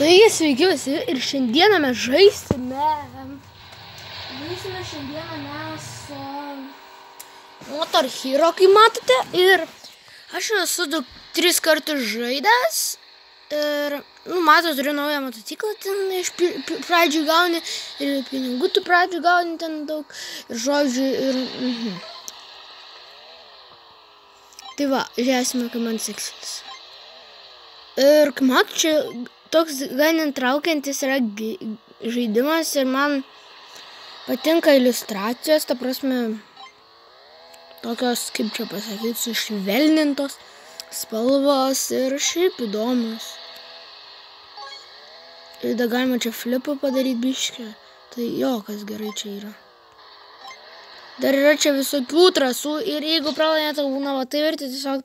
Taigi sveiki visi ir šiandieną mes žaisime šiandieną mes Motor Hero, kaip matote, ir aš esu 3 kartus žaidęs ir, matote, turiu naują motociklą, ten iš pradžių gauni ir pinigų tu pradžių gauni ten daug ir žodžių ir Tai va, žiūrėsime, kaip man seksis. Ir, kaip matote, čia toks gan įtraukiantis yra žaidimas ir man patinka iliustracijos, ta prasme, tokios, kaip čia pasakyti, sušvelnintos spalvos ir šiaip įdomus. Ir dar galima čia flipą padaryti biškį, tai jo, kas gerai čia yra. Dar yra čia visokių trasų ir jeigu pralaimėta būna va tai verti tiesiog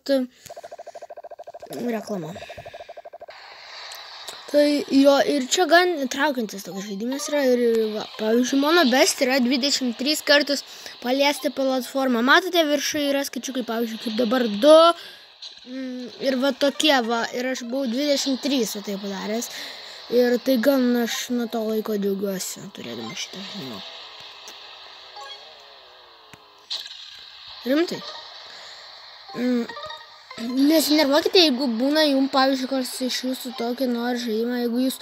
reklama. Tai jo, ir čia gan įtraukiantis toks žaidimas yra ir, va, pavyzdžiui, mano best yra 23 kartus paliesti platformą. Matote, viršuje yra skaičiukai, pavyzdžiui, kaip dabar 2 ir va tokie, va, ir aš buvau 23 va tai padaręs. Ir tai gan aš nuo to laiko džiaugiuosi, turėdama šitą žaidimą. Rimtai. Nesinervuokite, jeigu būna jums, pavyzdžiui, kas iš jūsų tokį nori žaidimą, jeigu jūs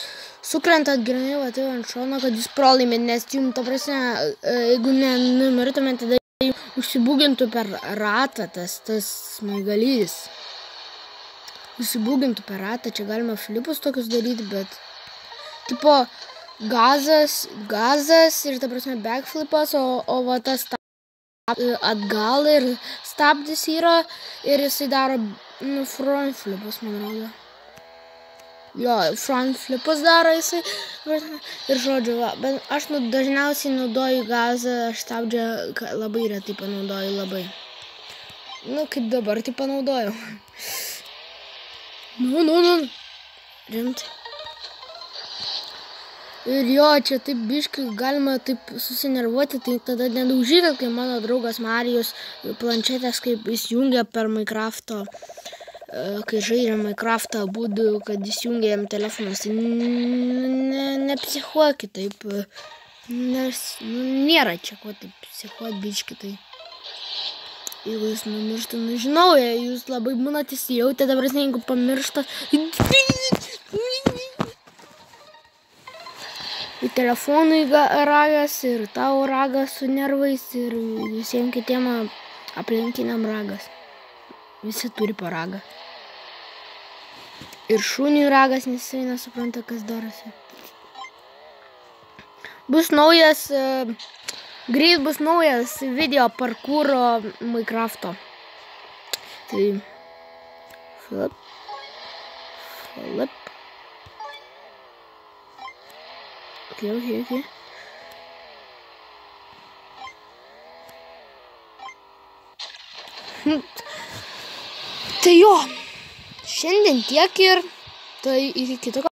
sukrentat grinai va tai ant šono, kad jūs pralaimėt, nes jums, ta prasme, jeigu nenumirtumėt, tada užsibūgintų per ratą tas smaigalys. Užsibūgintų per ratą, čia galima flipus tokius daryti, bet tipo gazas ir, ta prasme, backflipas, o va tas atgal ir stabdis yra ir jisai daro front flipus, man rodo. Jo, front flipus daro jisai ir žodžiu, va, bet aš dažniausiai naudoju gazą, aš stabdžią labai retai panaudoju, labai. Kaip dabar tai panaudoju. Rimtai. Ir jo, čia taip biškai galima taip susinervuoti, tai tada nedaužykit, kai mano draugas Marijus planšetės kaip įsijungia per Minecraft'o, kai žaidžia Minecraft'ą būdų, kad įsijungia jam telefonas, tai nepsichuokit taip, nes nėra čia ko taip psichuot biškai, tai jeigu jūs numirštų, žinau, jūs labai būnat įsijautę, dabar jeigu pamirštat, ir telefonui ragas, ir tau ragas su nervais, ir visiems kitiem aplinkiniam ragas. Visi turi po ragą. Ir šuniui ragas, nes jisai nesupranta, kas darosi. Greit bus naujas video parkūro Minecraft'o. Tai flip. Okay. Tai jo, šiandien tiek ir tai iki kito.